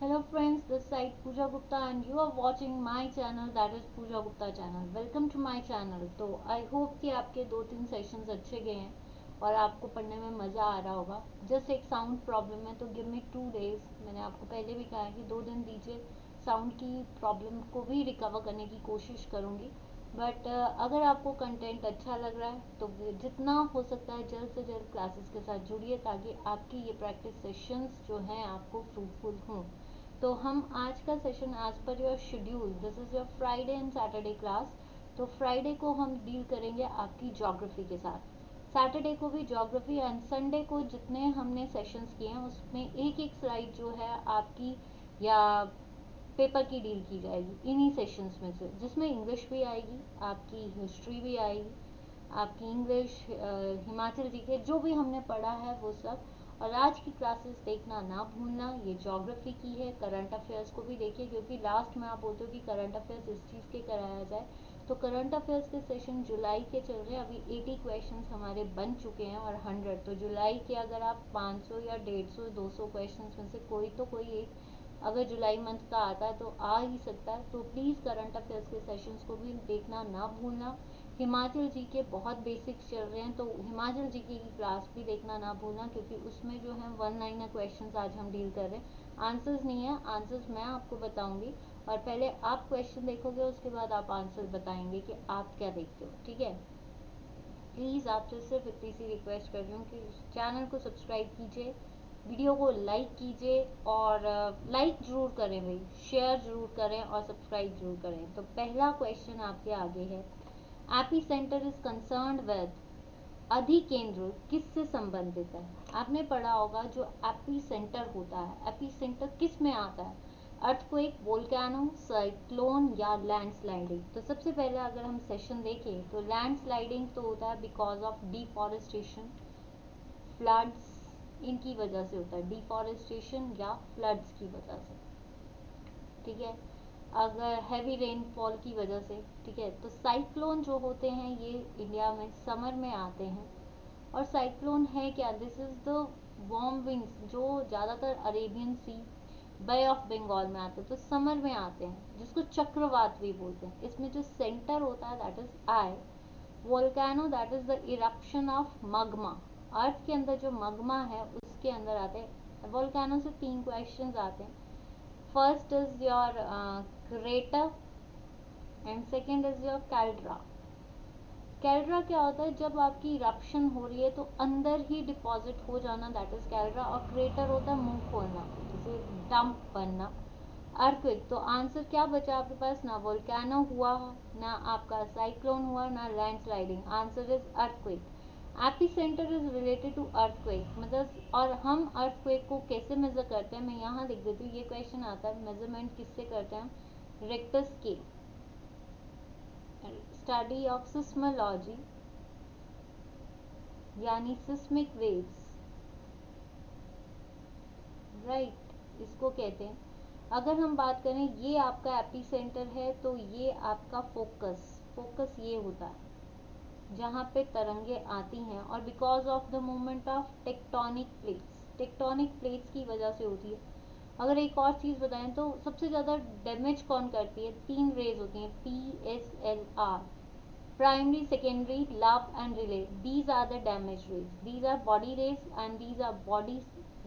Hello friends, this side Pooja Gupta and you are watching my channel that is Pooja Gupta channel. Welcome to my channel. तो I hope कि आपके 2-3 sessions अच्छे गए हैं और आपको पढ़ने में मज़ा आ रहा होगा. जस्ट एक साउंड प्रॉब्लम है तो गिव मी 2 डेज. मैंने आपको पहले भी कहा है कि 2 दिन दीजिए. साउंड की प्रॉब्लम को भी रिकवर करने की कोशिश करूँगी. बट अगर आपको कंटेंट अच्छा लग रहा है तो जितना हो सकता है जल्द से जल्द क्लासेस के साथ जुड़िए ताकि आपकी ये प्रैक्टिस सेशंस जो हैं आपको फ्रूटफुल हों. तो हम आज का session as per your schedule, this is your Friday and Saturday class. तो फ्राइडे को हम डील करेंगे आपकी ज्योग्राफी के साथ, सैटरडे को भी ज्योग्राफी एंड संडे को जितने हमने सेशंस किए हैं उसमें एक एक स्लाइड जो है आपकी या पेपर की डील की जाएगी इन्हीं सेशंस में से, जिसमें इंग्लिश भी आएगी, आपकी हिस्ट्री भी आएगी, आपकी इंग्लिश, हिमाचल जी के जो भी हमने पढ़ा है वो सब. और आज की क्लासेस देखना ना भूलना, ये ज्योग्राफी की है. करंट अफेयर्स को भी देखिए क्योंकि लास्ट में आप बोलते हो कि करंट अफेयर्स इस चीज़ के कराया जाए, तो करंट अफेयर्स के सेशन जुलाई के चल रहे हैं. अभी 80 क्वेश्चंस हमारे बन चुके हैं और 100, तो जुलाई के अगर आप 500 या 150 200 क्वेश्चंस में से कोई तो कोई एक अगर जुलाई मंथ का आता है तो आ ही सकता है. तो प्लीज़ करंट अफेयर्स के सेशंस को भी देखना ना भूलना. हिमाचल जी के बहुत बेसिक्स चल रहे हैं तो हिमाचल जी की क्लास भी देखना ना भूलना क्योंकि उसमें जो है 1 लाइनर क्वेश्चंस आज हम डील कर रहे हैं. आंसर्स नहीं है, आंसर्स मैं आपको बताऊंगी और पहले आप क्वेश्चन देखोगे उसके बाद आप आंसर बताएंगे कि आप क्या देखते हो. ठीक है, प्लीज़ आपसे सिर्फ इतनी सी रिक्वेस्ट कर रही हूँ कि चैनल को सब्सक्राइब कीजिए, वीडियो को लाइक कीजिए और लाइक ज़रूर करें भाई, शेयर ज़रूर करें और सब्सक्राइब ज़रूर करें. तो पहला क्वेश्चन आपके आगे है, epicentre is concerned with, अधिकेंद्र किससे संबंधित है. आपने पढ़ा होगा जो एपी सेंटर होता है, एपी सेंटर किस में आता है, अर्थक्वेक, वोल्केनो, साइक्लोन या लैंडस्लाइडिंग. तो सबसे पहले अगर हम सेशन देखें तो लैंडस्लाइडिंग तो होता है बिकॉज ऑफ डिफॉरेस्टेशन, फ्लड्स, इनकी वजह से होता है, डिफॉरेस्टेशन या फ्लड्स की वजह से. ठीक है, अगर हैवी रेनफॉल की वजह से. ठीक है, तो साइक्लोन जो होते हैं ये इंडिया में समर में आते हैं. और साइक्लोन है क्या, this is the warm winds जो ज़्यादातर Arabian sea, bay of Bengal में आते हैं तो समर में आते हैं, जिसको चक्रवात भी बोलते हैं. इसमें जो सेंटर होता है that is eye. Volcano that is the eruption of magma, earth के अंदर जो मगमा है उसके अंदर आते हैं. वोल्केनो से 3 क्वेश्चन आते हैं. First is your crater and second is your caldera. Caldera क्या होता है, जब आपकी इरप्शन हो रही है तो अंदर ही डिपॉजिट हो जाना, दैट इज कैल्ड्रा. और क्रेटर होता है मुंह खोलना, जैसे डंप बनना. अर्थक्वेक, तो आंसर क्या बचा आपके पास, ना वोल्केनो हुआ, ना आपका साइक्लोन हुआ, ना landsliding. Answer is earthquake. Epicentre is related to earthquake, मतलब और हम अर्थक्वेक को कैसे मेजर करते हैं मैं यहाँ लिख देती हूँ. ये क्वेश्चन आता है मेजरमेंट किससे करते हैं, Richter scale, study of seismology यानी सिस्मिक वेव्स, राइट, इसको कहते हैं. अगर हम बात करें ये आपका एपी सेंटर है तो ये आपका फोकस, फोकस ये होता है जहाँ पे तरंगे आती हैं और because of the movement of tectonic plates, tectonic plates की वजह से होती है. अगर एक और चीज़ बताएं तो सबसे ज़्यादा डैमेज कौन करती है, 3 रेज होती हैं, PSLR, primary, secondary, love and relay. These are the damage rays. These are body rays and these are body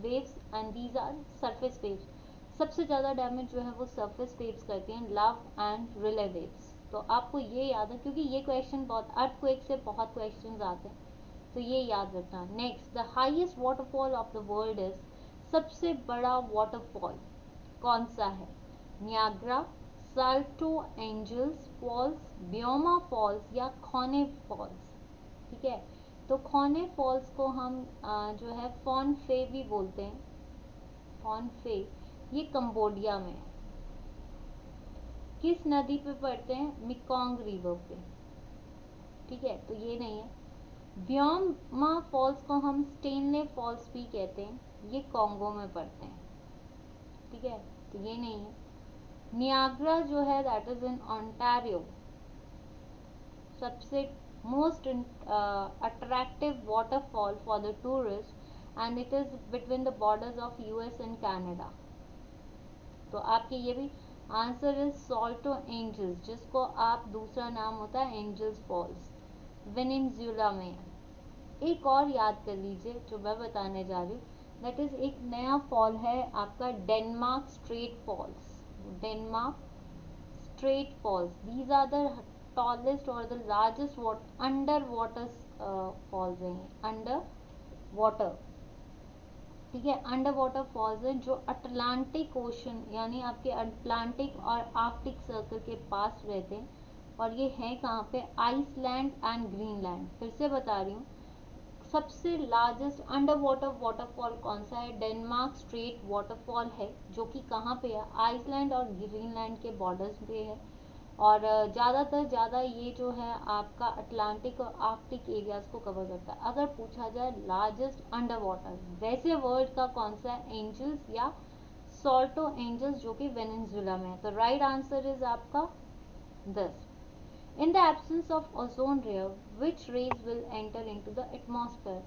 waves and these are surface waves. सबसे ज़्यादा डैमेज जो है वो सरफेस वेव्स करती हैं, लव एंड रिले वेव्स. तो आपको ये याद है क्योंकि ये क्वेश्चन बहुत, अर्थक्वेक से बहुत क्वेश्चंस आते हैं तो ये याद रखना. Next, the highest waterfall of the world is, सबसे बड़ा वाटरफॉल कौन सा है, नियाग्रा, साल्टो एंजल्स फॉल्स, ब्योमा फॉल्स या खोने फॉल्स. ठीक है, तो खोने फॉल्स को हम जो है फॉन फे भी बोलते हैं, फॉन फे, ये कंबोडिया में है. किस नदी पे पड़ते हैं, मिकोंग रिवर पे. ठीक है, तो ये नहीं है. ब्योमा फॉल्स को हम स्टेनले फॉल्स भी कहते हैं, ये कॉन्गो में पड़ते हैं. ठीक है, तो ये नहीं है. नियाग्रा जो है दैट इज इन ओंटारियो, सबसे most attractive waterfall for the tourist and it is between the borders of US and Canada. तो आपके ये भी आंसर इज सॉल्टो एंजल्स, जिसको आप दूसरा नाम होता है एंजल्स फॉल्स, वेनेजुएला में है। एक और याद कर लीजिए जो मैं बताने जा रही हूँ, दैट इज एक नया फॉल है आपका Denmark Strait falls. Denmark Strait falls, these are the tallest और the largest underwater falls हैं, अंडर वाटर, ठीक है, अंडर वाटर फॉल्स हैं जो अटलांटिक ओशन यानी आपके अटलांटिक और आर्कटिक सर्कल के पास रहते हैं। और ये है कहाँ पे, आइसलैंड एंड ग्रीनलैंड। फिर से बता रही हूँ, सबसे लार्जेस्ट अंडर वाटर वाटरफॉल कौन सा है, डेनमार्क स्ट्रेट वाटरफॉल है, जो कि कहाँ पे है, आइसलैंड और ग्रीनलैंड के बॉर्डर्स पे है। और ज़्यादा ये जो है आपका अटलांटिक और आर्कटिक एरियाज को कवर करता है। अगर पूछा जाए लार्जेस्ट अंडर वाटर, वैसे वर्ल्ड का कौन सा है, एंजल्स या सॉल्टो एंजल्स, जो कि वेनेजुएला में है। तो राइट आंसर इज आपका 10। In the absence of ozone layer, which rays will enter into the atmosphere?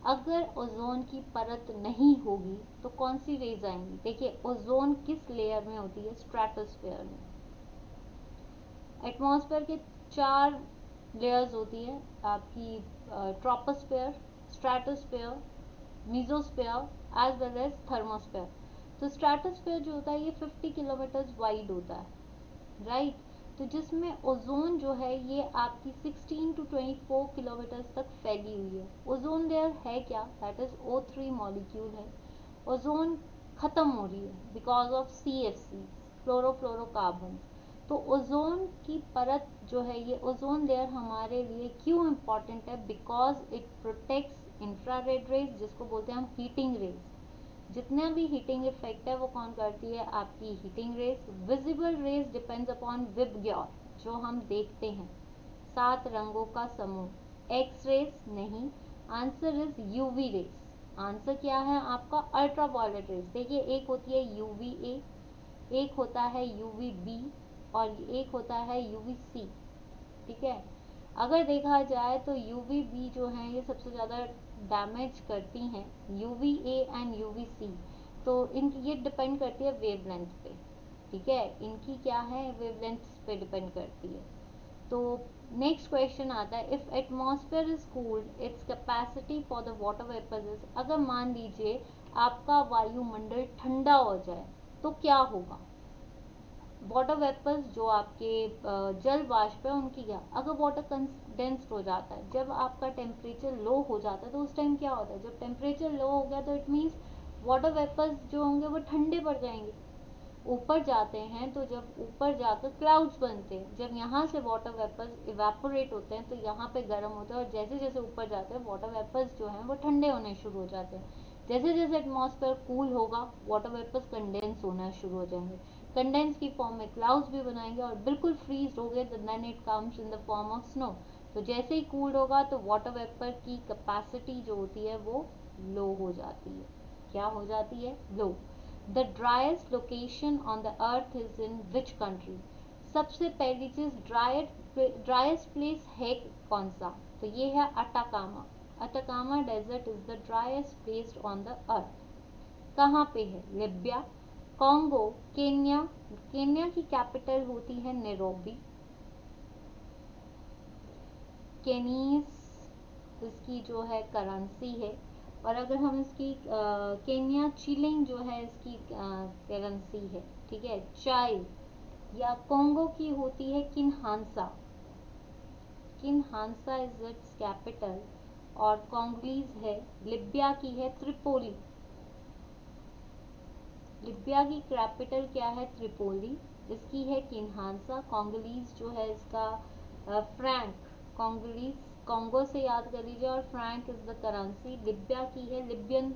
अगर ओजोन की परत नहीं होगी तो कौन सी रेज आएंगी? देखिए, ओजोन किस लेयर में होती है, स्ट्रेटोस्फेयर में। एटमॉस्फेयर के 4 लेयर्स होती है आपकी, troposphere, stratosphere, mesosphere as well as thermosphere. तो स्ट्रेटोस्फेयर जो होता है ये 50 किलोमीटर वाइड होता है, राइट। तो जिसमें ओजोन जो है ये आपकी 16 टू 24 किलोमीटर तक फैली हुई है। ओजोन लेयर है क्या, दैट इज O3 मॉलिक्यूल है। ओजोन खत्म हो रही है बिकॉज ऑफ CFC, क्लोरोफ्लोरोकार्बन। तो ओजोन की परत जो है, ये ओजोन लेयर हमारे लिए क्यों इम्पोर्टेंट है, because it protects infrared rays, जिसको बोलते हैं हम हीटिंग रेज। जितना भी हीटिंग इफेक्ट है वो कौन करती है, आपकी heating rays. Visible rays depends upon VIBGYOR, जो हम देखते हैं, 7 रंगों का समूह। एक्स रेज नहीं, answer is UV rays. Answer क्या है आपका, अल्ट्रावायलेट रेज। देखिए, एक होती है UVA, एक होता है UVB और एक होता है UVC, ठीक है। अगर देखा जाए तो UVB जो है ये सबसे ज़्यादा डैमेज करती हैं, UVA एंड UVC। तो इनकी ये डिपेंड करती है वेवलेंथ पे, ठीक है, इनकी क्या है, वेवलेंथ पे डिपेंड करती है। तो नेक्स्ट क्वेश्चन आता है, if atmosphere is cooled its capacity for the water vapours is. अगर मान लीजिए आपका वायुमंडल ठंडा हो जाए तो क्या होगा, वाटर वेपर्स जो आपके जल वाष्प है उनकी क्या, अगर वाटर कंडेंस्ड हो जाता है, जब आपका टेम्परेचर लो हो जाता है तो उस टाइम क्या होता है, जब टेम्परेचर लो हो गया तो इट मीन्स वाटर वेपर्स जो होंगे वो ठंडे पड़ जाएंगे, ऊपर जाते हैं। तो जब ऊपर जाकर क्लाउड्स बनते हैं, जब यहाँ से वाटर वेपर्स इवेपोरेट होते हैं तो यहाँ पे गर्म होता है, और जैसे जैसे ऊपर जाते हैं वाटर वेपर्स जो हैं वो ठंडे होने शुरू हो जाते हैं। जैसे जैसे एटमॉस्फेयर कूल होगा वाटर वेपर्स कंडेंस होना शुरू हो जाएंगे, कंडेंस की फॉर्म में क्लाउड्स भी बनाएंगे, और बिल्कुल फ्रीज हो गए then it comes in the form of snow. तो जैसे ही कूल होगा तो वाटर वेपर की कैपेसिटी जो होती है वो लो हो जाती है, क्या हो जाती है, लो। The driest location on the earth is in which country. सबसे पहली चीज, ड्राइस्ट प्लेस है कौन सा, तो ये है Atacama. Atacama desert is the driest place on the earth. कहाँ पे है, लिबिया, कॉन्गो, केन्या। केन्या की कैपिटल होती है नैरोबी। केनीज इसकी जो है करेंसी है, और अगर हम इसकी केन्या चिलिंग जो है इसकी करेंसी है, ठीक है। चाय या कॉन्गो की होती है किन्हांसा, किन्हांसा इज इट्स कैपिटल। और कॉन्गलीज है, लिबिया की है त्रिपोली। लिबिया की कैपिटल क्या है, त्रिपोली, इसकी है किन्हांसा। कॉन्गलीज जो है इसका फ्रैंक, कॉन्गलीज कॉन्गो से याद कर लीजिए, और Frank is the currency. Libya की है लिबियन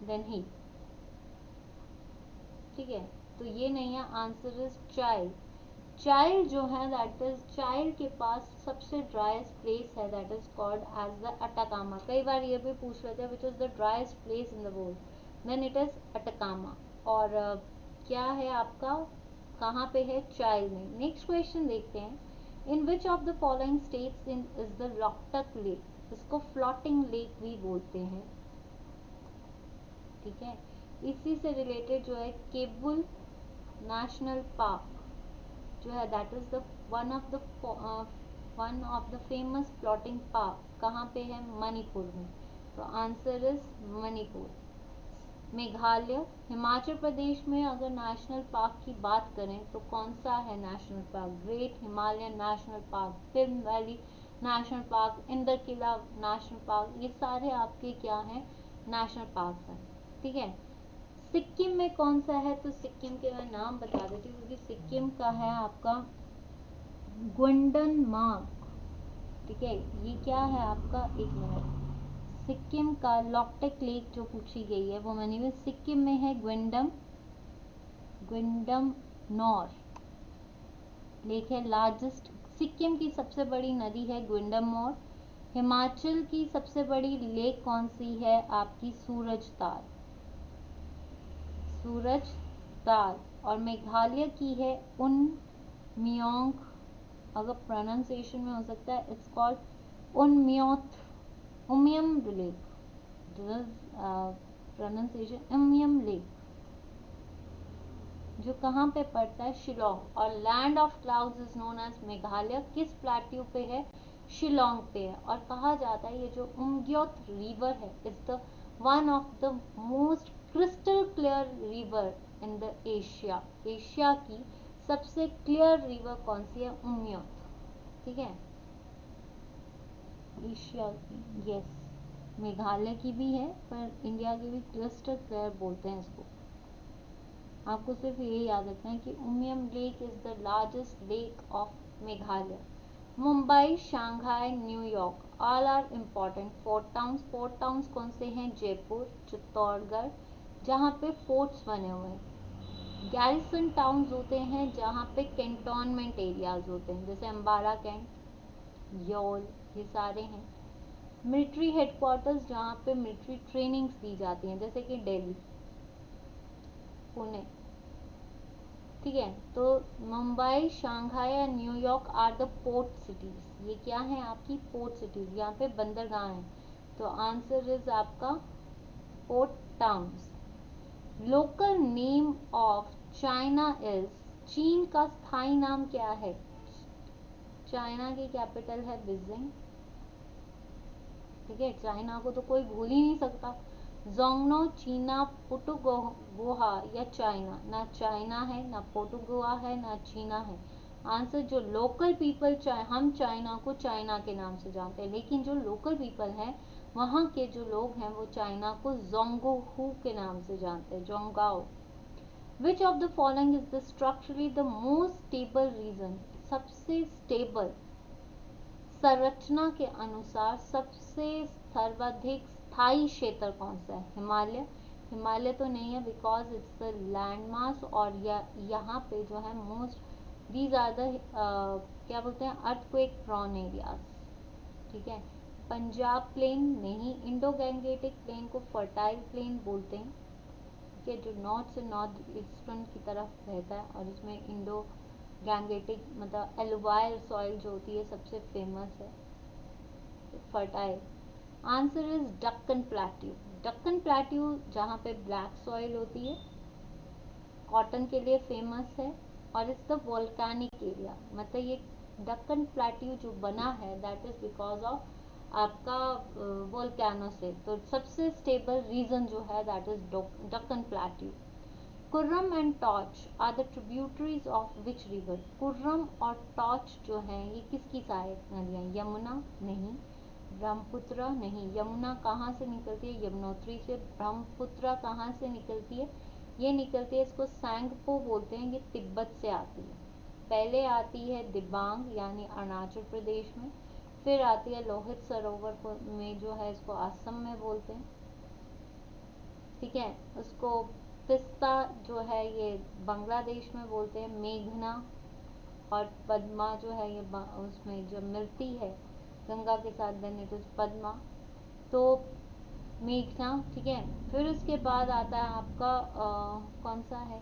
देनही, ठीक है। तो ये नहीं है, आंसर इज चाइल। चाइल जो है दैट इज, चाइल के पास सबसे ड्राइस्ट प्लेस है, that is called as the Atacama. कई बार ये भी पूछ लेते हैं which is the driest place in the world, then it is Atacama. और क्या है आपका, कहाँ पे है, चाइल में। नेक्स्ट क्वेश्चन देखते हैं, in which of the following states in is the Loktak lake. इसको फ्लोटिंग लेक भी बोलते हैं, ठीक है। इसी से रिलेटेड जो है केबुल नेशनल पार्क जो है that is the one of the famous floating park कहाँ पे है? मणिपुर में। तो आंसर इज मणिपुर। मेघालय, हिमाचल प्रदेश में अगर नेशनल पार्क की बात करें तो कौन सा है national park? Great Himalayan national park, फिल्म valley national park, Inder Kila national park, ये सारे आपके क्या हैं? नेशनल पार्क हैं। ठीक है। सिक्किम में कौन सा है? तो सिक्किम के मैं नाम बता देती हूँ क्योंकि सिक्किम का है आपका ग्वेंडन मार्क। ठीक है, ये क्या है आपका? एक मिनट। सिक्किम का लॉकटेक लेक जो पूछी गई है वो मैंने सिक्किम में है ग्वेंडम नॉर लेक है लार्जेस्ट। सिक्किम की सबसे बड़ी नदी है ग्वेंडमोर। हिमाचल की सबसे बड़ी लेक कौन सी है? आपकी सूरजताल। और मेघालय की है उनम्योंग, अगर प्रोनाउंसिएशन में हो सकता है it's called Umiam lake, pronunciation Umiam lake, जो कहाँ पे पड़ता है? शिलोंग। और land of clouds is known as Meghalaya किस प्लेट्यू पे है? शिलोंग पे है। और कहा जाता है ये जो उमग्योत रिवर है is the one of the most crystal clear river in the Asia. Asia की सबसे क्लियर रिवर कौन सी है? उमग्योत। ठीक है, एशिया की, यस, मेघालय की भी है पर इंडिया की भी क्रिस्टल क्लियर बोलते हैं इसको। आपको सिर्फ ये याद रखना है कि Umiam lake is the largest lake of Meghalaya. Mumbai, Shanghai, New York all are important fort towns. Fort towns कौन से हैं? जयपुर, चित्तौड़गढ़, जहाँ पे फोर्ट्स बने हुए हैं। गैरिसन टाउन्स होते हैं जहाँ पे कैंटोनमेंट एरियाज होते हैं, जैसे अम्बाला कैंट, योल, ये सारे हैं। मिलिट्री हेडक्वार्टर्स जहाँ पे मिलिट्री ट्रेनिंग्स दी जाती हैं, जैसे कि दिल्ली, पुणे। ठीक है, तो मुंबई, शंघाई या New York are the port cities. ये क्या है? आपकी पोर्ट सिटीज, यहाँ पे बंदरगाह है। तो आंसर इज आपका port towns. Local name of China is, चीन का स्थायी नाम क्या है? चाइना की कैपिटल है बीजिंग। ठीक है, चाइना को तो कोई भूल ही नहीं सकता। जोंगनो, चीना, पोर्टुगोहा या चाइना? ना चाइना है, ना पोर्टुगोआ है, ना चीना है। आंसर जो लोकल पीपल, हम चाइना को चाइना के नाम से जानते हैं, लेकिन जो लोकल पीपल हैं वहाँ के जो लोग हैं वो चाइना को जोंगोहू के नाम से जानते हैं, जोंगाओ। Which of the following is the structurally the most stable region? सबसे स्टेबल संरचना के अनुसार सबसे सर्वाधिक स्थायी क्षेत्र कौन सा है? हिमालय। हिमालय तो नहीं है because it's the land mass, और यहाँ पे जो है मोस्ट दीज आर द क्या बोलते हैं? Earthquake prone areas. ठीक है, पंजाब प्लेन नहीं, इंडो गैंगेटिक प्लेन को फर्टाइल प्लेन बोलते हैं। ठीक है, जो नॉर्थ से नॉर्थ ईस्टर्न की तरफ रहता है, और इसमें इंडो गैंगेटिक मतलब एलुवाइल सॉइल जो होती है सबसे फेमस है, fertile. Answer is Deccan plateau. Deccan plateau जहाँ पे ब्लैक सॉइल होती है, कॉटन के लिए फेमस है, और इट्स द वोल्केनिक एरिया। मतलब ये डक्कन प्लेट्यू जो बना है दैट इज बिकॉज ऑफ आपका वोल्केनो से। तो सबसे स्टेबल रीजन जो है that is Deccan plateau. Kurram and Tochi are the tributaries of which river? Kurram और टॉर्च जो है ये किसकी सहायक नदियाँ? यमुना नहीं, ब्रह्मपुत्र नहीं। यमुना कहाँ से निकलती है? यमुनोत्री से। ब्रह्मपुत्र कहाँ से निकलती है? ये निकलती है, इसको सैंगपो बोलते हैं, ये तिब्बत से आती है। पहले आती है दिबांग यानी अरुणाचल प्रदेश में, फिर आती है लोहित सरोवर में जो है इसको असम में बोलते हैं। ठीक है, उसको पिस्ता जो है ये बांग्लादेश में बोलते हैं। मेघना और पद्मा जो है ये उसमें जो मिलती है गंगा के साथ, देन इट इज पद्मा। तो मेघना। ठीक है, फिर उसके बाद आता है आपका कौन सा है?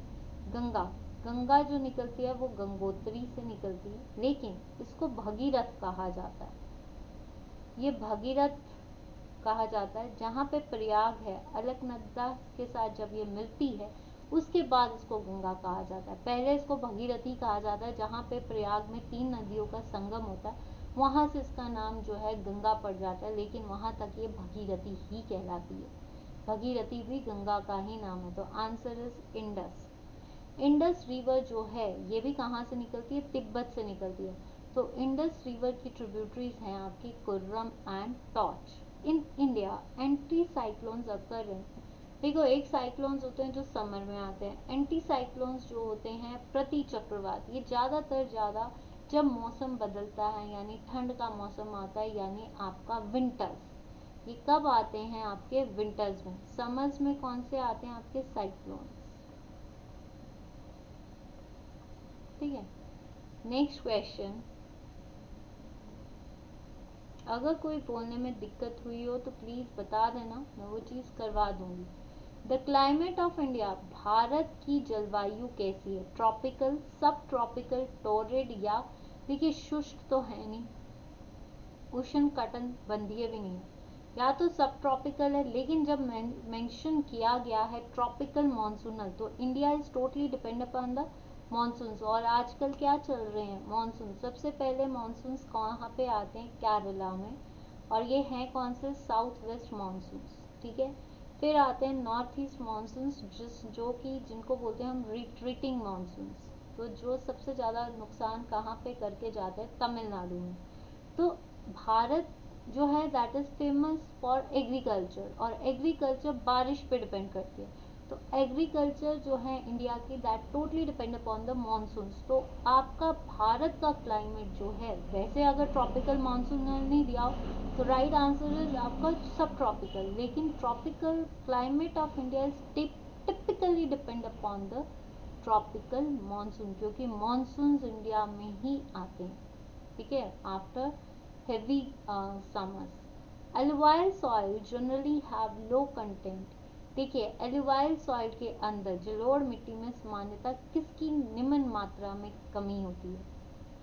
गंगा। गंगा जो निकलती है वो गंगोत्री से निकलती है, लेकिन इसको भगीरथ कहा जाता है। ये भगीरथ कहा जाता है। जहाँ पे प्रयाग है, अलकनंदा के साथ जब ये मिलती है उसके बाद इसको गंगा कहा जाता है। पहले इसको भगीरथी कहा जाता है। जहाँ पे प्रयाग में 3 नदियों का संगम होता है वहाँ से इसका नाम जो है गंगा पड़ जाता है, लेकिन वहाँ तक ये भगीरथी ही कहलाती है। भगीरथी भी गंगा का ही नाम है। तो answer is Indus. Indus river जो है ये भी कहाँ से निकलती है? तिब्बत से निकलती है। तो इंडस रिवर की ट्रिब्यूटरीज हैं आपकी Kurram and Tochi. In India anti cyclones occur in, देखो एक साइक्लोन्स होते हैं जो समर में आते हैं, एंटी साइक्लोन्स जो होते हैं प्रति चक्रवात, ये ज़्यादा जब मौसम बदलता है यानी ठंड का मौसम आता है यानी आपका विंटर्स, ये कब आते हैं? आपके विंटर्स में। समर्स में कौन से आते हैं? आपके साइक्लोन्स। ठीक है, नेक्स्ट क्वेश्चन। अगर कोई बोलने में दिक्कत हुई हो तो प्लीज़ बता देना, मैं वो चीज़ करवा दूंगी। The climate of India, Bharat की जलवायु कैसी है? ट्रॉपिकल, सब ट्रॉपिकल, टोरिड या देखिए शुष्क तो है नहीं, उष्ण कटन बंधीय भी नहीं है, या तो सब ट्रॉपिकल है, लेकिन जब मेंशन किया गया है ट्रॉपिकल मॉनसूनल तो India is totally depend upon the monsoons. और आजकल क्या चल रहे हैं? मॉनसून। सबसे पहले मॉनसून्स कहाँ पे आते हैं? केरला में, और ये हैं कौन से? South west monsoons. ठीक है, फिर आते हैं नॉर्थ ईस्ट मॉनसून्स, जो कि जिनको बोलते हैं हम रिट्रीटिंग मॉनसून्स। तो जो सबसे ज़्यादा नुकसान कहाँ पे करके जाते हैं? तमिलनाडु में। तो भारत जो है that is famous for agriculture, और एग्रीकल्चर बारिश पे डिपेंड करती है। तो एग्रीकल्चर जो है इंडिया की that totally depend upon the monsoons. तो आपका भारत का क्लाइमेट जो है, वैसे अगर ट्रॉपिकल मॉनसून नहीं दिया हो तो राइट आंसर इज आपका सब ट्रॉपिकल, लेकिन tropical climate of India is typically depend upon the tropical monsoon, क्योंकि मॉनसून्स इंडिया में ही आते हैं। ठीक है, after heavy summers. Alluvial soil generally have low content. देखिए एलुवाइल सॉइल के अंदर जलोढ़ मिट्टी में सामान्यतः किसकी निम्न मात्रा में कमी होती है?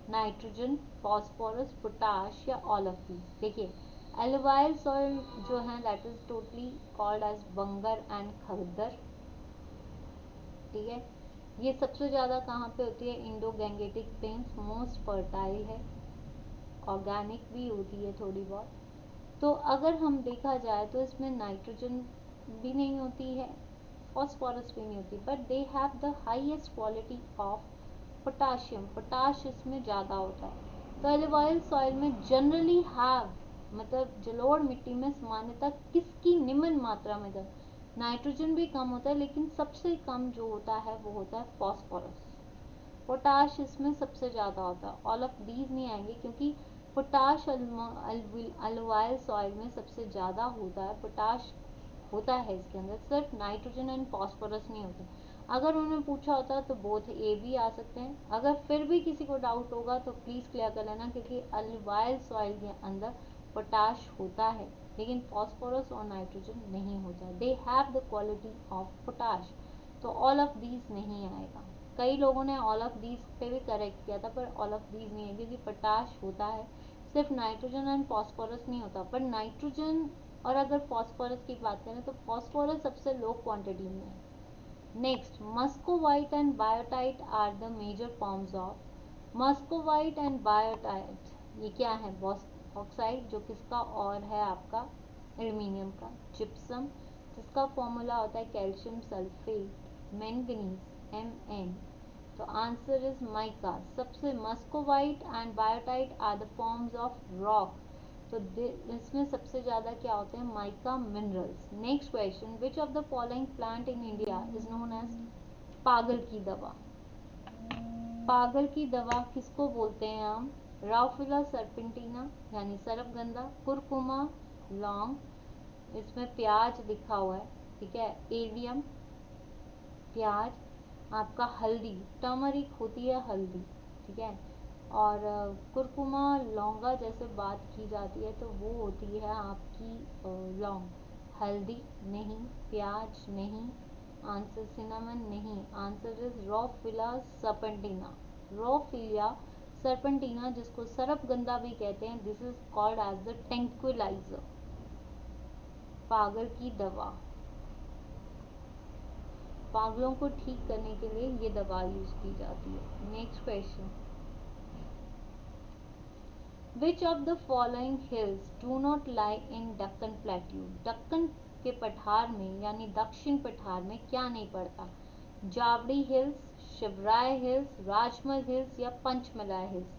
नाइट्रोजन, फॉस्फोरस, पोटाश या ऑल ऑफ दीज। देखिए एलुवाइल सॉइल जो है that is totally called as bhangar and khadar. ठीक है, ये सबसे ज़्यादा कहाँ पे होती है? Indo Gangetic plains most fertile है, ऑर्गेनिक भी होती है थोड़ी बहुत। तो अगर हम देखा जाए तो इसमें नाइट्रोजन भी नहीं होती है, फॉस्फोरस भी नहीं होती, but they have the highest quality of potassium, potash इसमें ज़्यादा होता है। तो एलुवाइल सॉइल में जनरली हैव, मतलब जलोढ़ मिट्टी में सामान्यतः किसकी निम्न मात्रा में कम? नाइट्रोजन भी कम होता है, लेकिन सबसे कम जो होता है वो होता है फॉस्फोरस। पोटाश इसमें सबसे ज़्यादा होता है, ऑल ऑफ दीज नहीं आएंगे क्योंकि पोटाश अलुवाइल सॉइल में सबसे ज़्यादा होता है। पोटाश होता है इसके अंदर, सिर्फ नाइट्रोजन एंड फॉस्फोरस नहीं होते। अगर उन्होंने पूछा होता तो बोथ ए भी आ सकते हैं। अगर फिर भी किसी को डाउट होगा तो प्लीज़ क्लियर कर लेना, क्योंकि अलुवाइल सॉइल के अंदर पोटाश होता है लेकिन फॉस्फोरस और नाइट्रोजन नहीं होता। They have the quality of potash. तो ऑल ऑफ दीज नहीं आएगा। कई लोगों ने ऑल ऑफ दीज पे भी करेक्ट किया था, पर ऑल ऑफ दीज नहीं है क्योंकि पोटाश होता है, सिर्फ नाइट्रोजन एंड फॉस्फोरस नहीं होता। पर नाइट्रोजन और अगर फॉस्फोरस की बात करें तो फॉस्फोरस सबसे लो क्वांटिटी में है। Next, muscovite and biotite are the major forms of. Muscovite and biotite ये क्या है? ऑक्साइड, जो किसका और है? आपका एल्यूमिनियम का। जिप्सम, जिसका फॉर्मूला होता है कैल्शियम सल्फेट, मैंगनीज Mn। तो आंसर इज माइका। सबसे muscovite and biotite are the forms of rock. तो इसमें सबसे ज़्यादा क्या होते हैं? Mica minerals. Next question, which of the following plant in India is known as पागल की दवा? पागल की दवा किसको बोलते हैं हम? राउफिला सर्पेंटिना यानी सरफगंधा, कुरकुमा, लौंग, इसमें प्याज लिखा हुआ है। ठीक है, एलियम प्याज, आपका हल्दी, टर्मरिक होती है हल्दी। ठीक है, और कुरकुमा लौंगा जैसे बात की जाती है तो वो होती है आपकी लौंग। हल्दी नहीं, प्याज नहीं, आंसर सिनामन नहीं, answer is rauwolfia serpentina. Rauwolfia serpentina जिसको सरफगंधा भी कहते हैं, this is called as the tranquilliser. पागल की दवा, पागलों को ठीक करने के लिए ये दवा यूज की जाती है। Next question, which of the following hills do not lie in Deccan plateau, Deccan के पठार में यानी दक्षिण पठार में क्या नहीं पड़ता? Javadi hills, Shevaroy hills, Rajmahal hills या Pachamalai hills.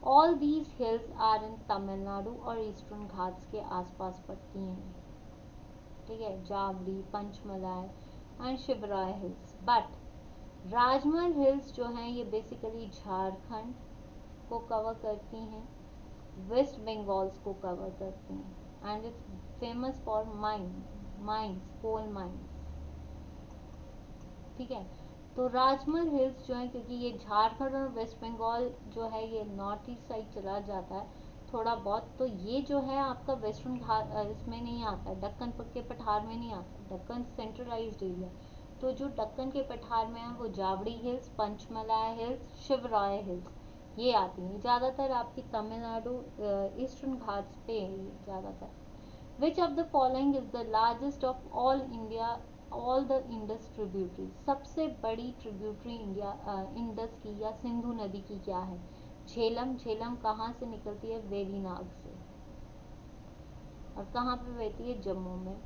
All these hills are in Tamil Nadu और ईस्टर्न घाट्स के आसपास पड़ती हैं। ठीक है, Javadi, Pachamalai and Shevaroy hills. But Rajmahal hills जो हैं ये बेसिकली झारखंड को कवर करती हैं, वेस्ट बंगाल्स को कवर करती हैं and it's famous for mines, coal mines. ठीक है, तो राजमल हिल्स जो है, क्योंकि ये झारखंड और वेस्ट बंगाल जो है ये नॉर्थ ईस्ट साइड चला जाता है थोड़ा बहुत, तो ये जो है आपका वेस्टर्न घाट इसमें नहीं आता है, दक्कन के पठार में नहीं आता, दक्कन सेंट्रलाइज्ड एरिया। तो जो दक्कन के पठार में है वो Javadi hills, Pachamalai hills, Shevaroy hills ये आती हैं। ज़्यादातर आपकी तमिलनाडु ईस्टर्न घाट्स पे है ये ज़्यादातर। विच of the following is the largest of all India all the Indus tributaries, सबसे बड़ी ट्रिब्यूटरी इंडिया इंडस की या सिंधु नदी की क्या है? झेलम, झेलम कहाँ से निकलती है? वेरीनाग से। और कहाँ पे बहती है? जम्मू में।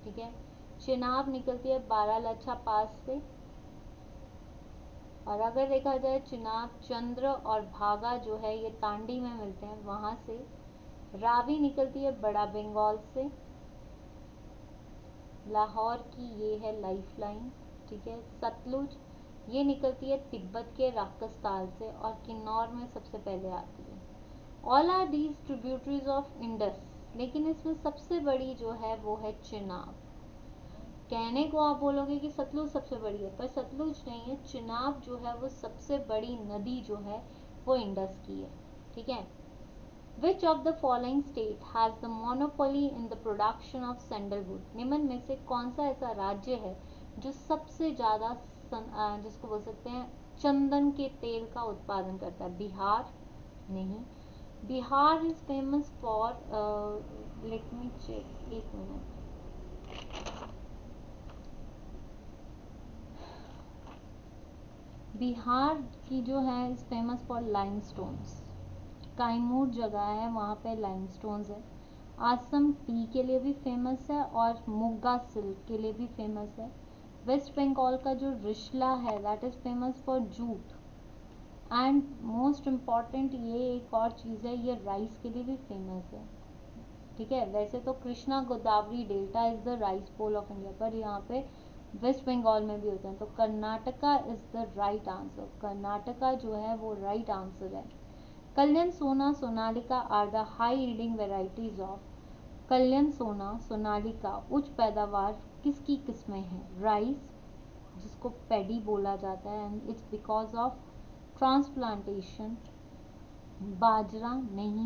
ठीक है, चिनाब निकलती है बारालाचा पास से। और अगर देखा जाए चिनाब, चंद्र और भागा जो है ये तांडी में मिलते हैं वहां से। रावी निकलती है बड़ा बंगाल से, लाहौर की ये है लाइफ लाइन। ठीक है, सतलुज ये निकलती है तिब्बत के राक्षसताल से और किन्नौर में सबसे पहले आती है। All are these tributaries of Indus, लेकिन इसमें सबसे बड़ी जो है वो है चिनाब। कहने को आप बोलोगे कि सतलुज सबसे बड़ी है, पर सतलुज नहीं है, चिनाब जो है वो सबसे बड़ी नदी जो है वो इंडस की है। ठीक है, which of the following state has the monopoly in the production of sandalwood, निम्न में से कौन सा ऐसा राज्य है जो सबसे ज्यादा जिसको बोल सकते हैं चंदन के तेल का उत्पादन करता है? बिहार नहीं, Bihar is famous for, let me check, एक मिनट। बिहार की जो है is famous for limestones, Kaimur जगह है वहाँ पे लाइमस्टोन्स है। आसम टी के लिए भी फेमस है और मुग्गा सिल्क के लिए भी फेमस है। वेस्ट बंगाल का जो रिशला है that is famous for jute. And most important ये एक और चीज़ है, ये राइस के लिए भी फेमस है। ठीक है, वैसे तो Krishna Godavari delta is the rice bowl of India, पर यहाँ पे वेस्ट बंगाल में भी होते हैं। तो Karnataka is the right answer, Karnataka जो है वो राइट आंसर है। Kalyan Sona, Sonalika are the high yielding varieties of, Kalyan Sona, Sonalika उच्च पैदावार किसकी किस्में हैं? राइस, जिसको पैडी बोला जाता है and it's because of transplantation. बाजरा नहीं,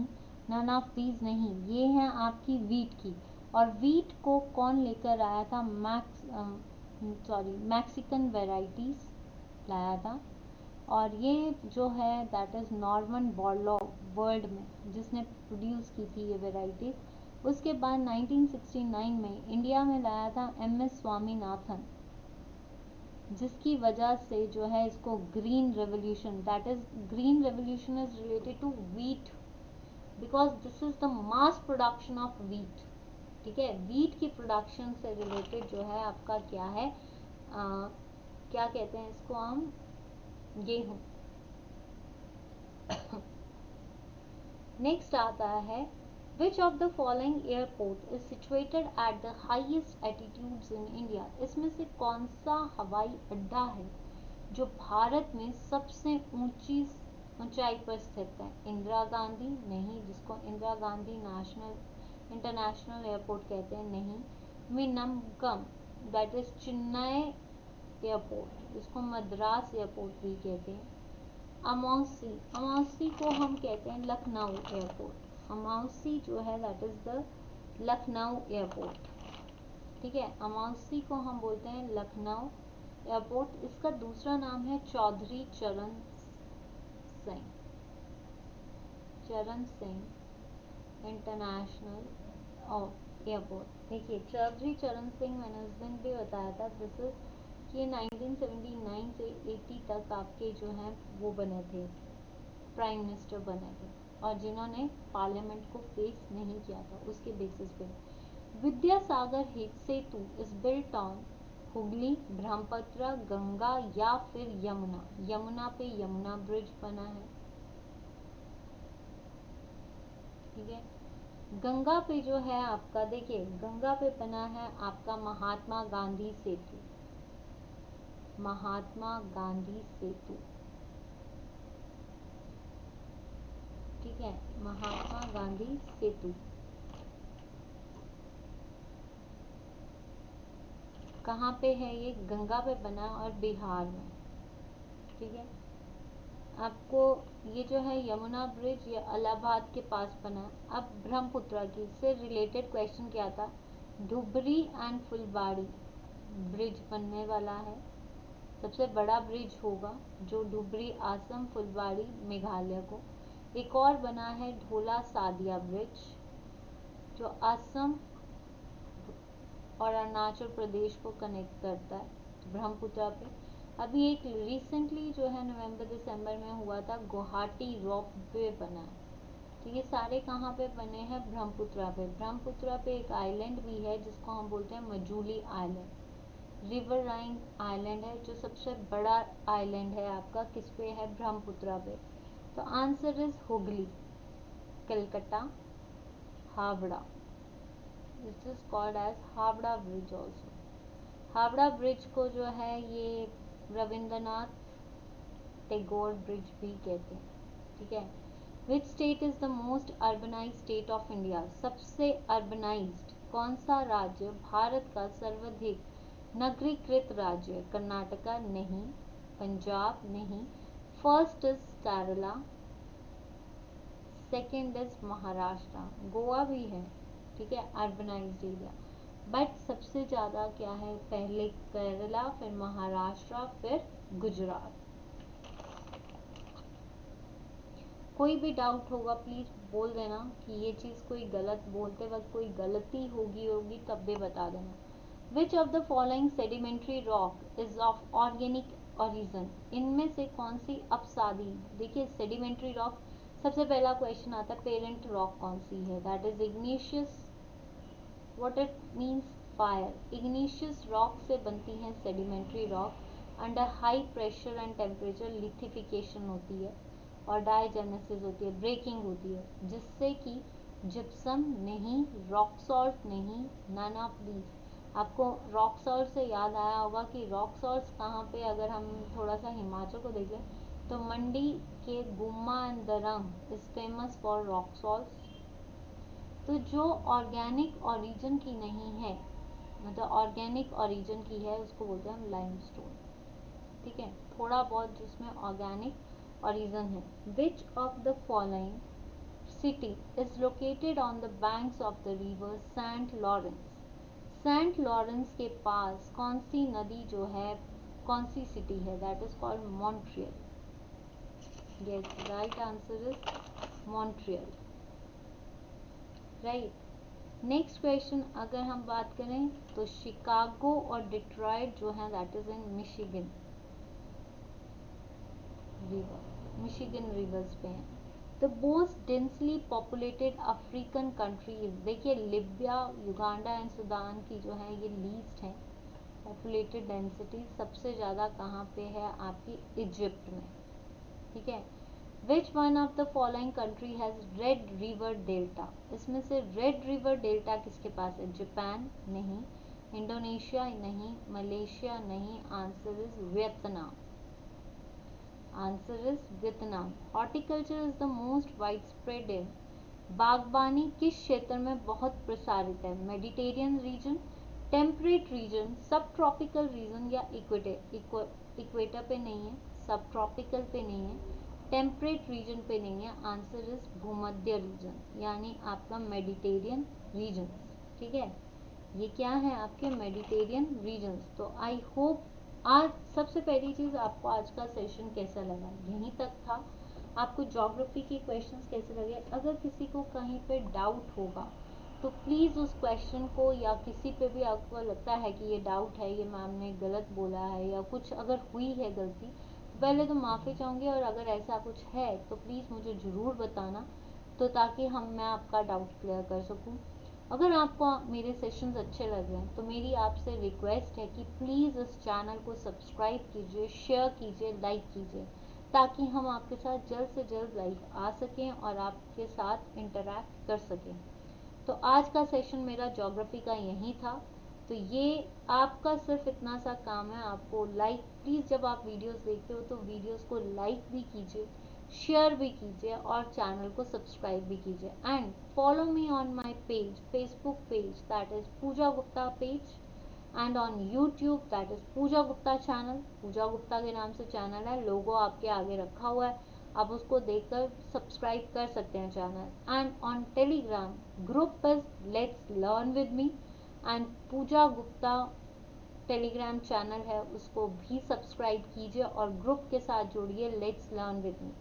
नन ऑफ दीज नहीं, ये हैं आपकी वीट की। और वीट को कौन लेकर आया था? मैक्सिकन वेराइटीज लाया था। और ये जो है that is Norman Borlaug world में जिसने प्रोड्यूस की थी ये वेराइटीज। उसके बाद 1969 में इंडिया में लाया था MS स्वामीनाथन, जिसकी वजह से जो है इसको green revolution, that is green revolution is related to wheat because this is the mass production of wheat. ठीक है, वीट की प्रोडक्शन से रिलेटेड जो है आपका क्या है, क्या कहते हैं इसको हम, गेहूं। नेक्स्ट आता है, which of the following airport is situated at the highest attitudes in India, इसमें से कौन सा हवाई अड्डा है जो भारत में सबसे ऊंची ऊंचाई पर स्थित है? इंदिरा गांधी नहीं, जिसको Indira Gandhi national international airport कहते हैं नहीं। मिनमगम दैट इज चेन्नई एयरपोर्ट, जिसको मद्रास एयरपोर्ट भी कहते हैं। अमौसी, अमौसी को हम कहते हैं लखनऊ एयरपोर्ट, अमौसी जो है that is the Lucknow airport. ठीक है, अमौसी को हम बोलते हैं लखनऊ एयरपोर्ट। इसका दूसरा नाम है चौधरी चरण सिंह, चरण सिंह इंटरनेशनल एयरपोर्ट। देखिए चौधरी चरण सिंह मैंने उस दिन भी बताया था, दिस इज कि 1979 से 80 तक आपके जो हैं वो बने थे, प्राइम मिनिस्टर बने थे, और जिन्होंने पार्लियामेंट को फेस नहीं किया था, उसके बेसिस पे Vidyasagar Setu is built on Hooghly, Brahmaputra, Ganga या फिर यमुना। यमुना पे यमुना ब्रिज बना है, ठीक है। गंगा पे जो है आपका, देखिए गंगा पे बना है आपका महात्मा गांधी सेतु, महात्मा गांधी सेतु, ठीक है, महात्मा गांधी सेतु। कहाँ पे है ये? गंगा पे बना और बिहार में, ठीक है। आपको ये जो है यमुना ब्रिज ये इलाहाबाद के पास बना। अब ब्रह्मपुत्र की से रिलेटेड क्वेश्चन क्या था, धुबरी एंड फुलबाड़ी ब्रिज बनने वाला है, सबसे बड़ा ब्रिज होगा जो धुबरी असम, फुलबाड़ी मेघालय को। एक और बना है ढोला सादिया ब्रिज जो असम और अरुणाचल प्रदेश को कनेक्ट करता है ब्रह्मपुत्र पे। अभी एक रिसेंटली जो है नवंबर दिसंबर में हुआ था, गुवाहाटी रोप वे बना है। तो ये सारे कहाँ पे बने हैं? ब्रह्मपुत्र पे। ब्रह्मपुत्र पे एक आइलैंड भी है जिसको हम बोलते हैं मजूली आइलैंड, रिवर राइन आइलैंड है जो सबसे बड़ा आइलैंड है आपका, किस पे है? ब्रह्मपुत्र पे। तो answer is Hooghly, Calcutta, Howrah. This is called as Howrah bridge also. Howrah bridge को जो है ये रविंद्रनाथ टैगोर ब्रिज भी कहते हैं, ठीक है। Which state is the most urbanised state of India? सबसे अर्बनाइज्ड कौन सा राज्य भारत का सर्वाधिक नगरीकृत राज्य? कर्नाटका नहीं, पंजाब नहीं, first is Kerala, second is Maharashtra, Goa भी है, ठीक है, अर्बनाइज्ड एरिया। बट सबसे ज़्यादा क्या है? पहले केरला, फिर महाराष्ट्र, फिर गुजरात। कोई भी डाउट होगा प्लीज़ बोल देना कि ये चीज़ कोई गलत बोलते वक्त कोई गलती होगी तब भी बता देना। विच of the following sedimentary rock is of organic origin? इनमें से कौन सी अपसादी, देखिए सेडिमेंट्री रॉक सबसे पहला क्वेश्चन आता है, पेरेंट रॉक कौन सी है? That is igneous. What it means? Fire. Igneous rock से बनती हैं sedimentary rock. Under high pressure and temperature lithification होती है और डायजेनेसिस होती है, ब्रेकिंग होती है, जिससे कि जिप्सम नहीं, रॉक सॉल्ट नहीं, नन ऑफ दीज। आपको रॉक सॉल्ट से याद आया होगा कि रॉक सॉल्ट कहाँ पे, अगर हम थोड़ा सा हिमाचल को देख लें तो मंडी के Gumma and Darang is famous for rock salt. तो जो ऑर्गेनिक ओरिजिन की नहीं है, मतलब ऑर्गेनिक ओरिजिन की है, उसको बोलते हैं हम लाइमस्टोन, ठीक है। थोड़ा बहुत जिसमें ऑर्गेनिक ओरिजिन है। Which of the following city is located on the banks of the river Saint Lawrence? Saint Lawrence के पास कौन सी नदी जो है, कौन सी सिटी है? That is called Montreal. Yes, right answer is Montreal, right. Next question अगर हम बात करें तो शिकागो और डिट्रॉइट जो है that is in Michigan river, Michigan reverse पे हैं। The most densely populated African countries, देखिए लिबिया, युगांडा एंड सूडान की जो है ये लीस्ट है पॉपुलेटेड डेंसिटी, सबसे ज़्यादा कहाँ पे है? आपकी इजिप्ट में, ठीक है। Which one of the following country has red river delta? इसमें से रेड रिवर डेल्टा किसके पास है? जापान नहीं, इंडोनेशिया नहीं, मलेशिया नहीं, answer is Vietnam, answer is Vietnam. Horticulture is the most wide spread in, बागबानी किस क्षेत्र में बहुत प्रसारित है? मेडिटेरियन रीजन, टेम्परेट रीजन, सब ट्रॉपिकल रीजन या इक्वेटर पे नहीं है, सब ट्रॉपिकल पे नहीं है, टेम्परेट रीजन पे नहीं है, आंसर इज भूमध्य रीजन, यानी आपका मेडिटेरियन रीजन, ठीक है। ये क्या है? आपके मेडिटेरियन रीजन्स। तो आई होप आज सबसे पहली चीज़ आपको आज का सेशन कैसा लगा, यहीं तक था। आपको ज्योग्राफी के क्वेश्चंस कैसे लगे? अगर किसी को कहीं पे डाउट होगा तो प्लीज़ उस क्वेश्चन को, या किसी पे भी आपको लगता है कि ये डाउट है, ये मैम ने गलत बोला है या कुछ अगर हुई है गलती, तो पहले तो माफ़ी चाहूँगी, और अगर ऐसा कुछ है तो प्लीज़ मुझे ज़रूर बताना, तो ताकि मैं आपका डाउट क्लियर कर सकूँ। अगर आपको मेरे सेशंस अच्छे लग रहे हैं तो मेरी आपसे रिक्वेस्ट है कि प्लीज़ इस चैनल को सब्सक्राइब कीजिए, शेयर कीजिए, लाइक कीजिए, ताकि हम आपके साथ जल्द से जल्द लाइव आ सकें और आपके साथ इंटरैक्ट कर सकें। तो आज का सेशन मेरा ज्योग्राफी का यही था। तो ये आपका सिर्फ इतना सा काम है, आपको लाइक, प्लीज़ जब आप वीडियोस देखते हो तो वीडियोस को लाइक भी कीजिए, शेयर भी कीजिए और चैनल को सब्सक्राइब भी कीजिए। And follow me on my page, Facebook page, that is Pooja Gupta page, and on YouTube that is Pooja Gupta channel. Pooja Gupta के नाम से चैनल है, लोगो आपके आगे रखा हुआ है, आप उसको देखकर सब्सक्राइब कर सकते हैं channel. And on Telegram group is let's learn with me, and Puja Gupta Telegram channel है, उसको भी सब्सक्राइब कीजिए और ग्रुप के साथ जुड़िए, लेट्स लर्न विद मी।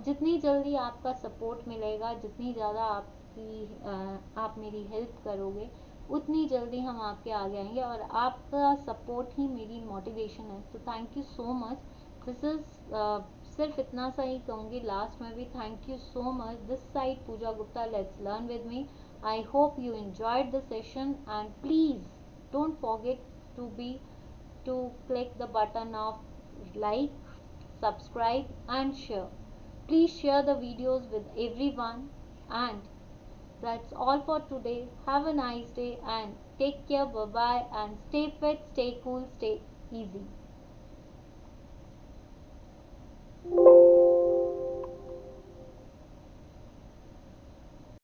जितनी जल्दी आपका सपोर्ट मिलेगा, जितनी ज़्यादा आप मेरी हेल्प करोगे, उतनी जल्दी हम आपके आगे आएंगे, और आपका सपोर्ट ही मेरी मोटिवेशन है। तो thank you so much. This is सिर्फ इतना सा ही कहूँगी लास्ट में भी, thank you so much. This side Puja Gupta, let's learn with me. I hope you enjoyed the session, and please don't forget to click the button of like, subscribe and share. Please share the videos with everyone, and that's all for today. Have a nice day and take care. Bye bye, and stay fit, stay cool, stay easy.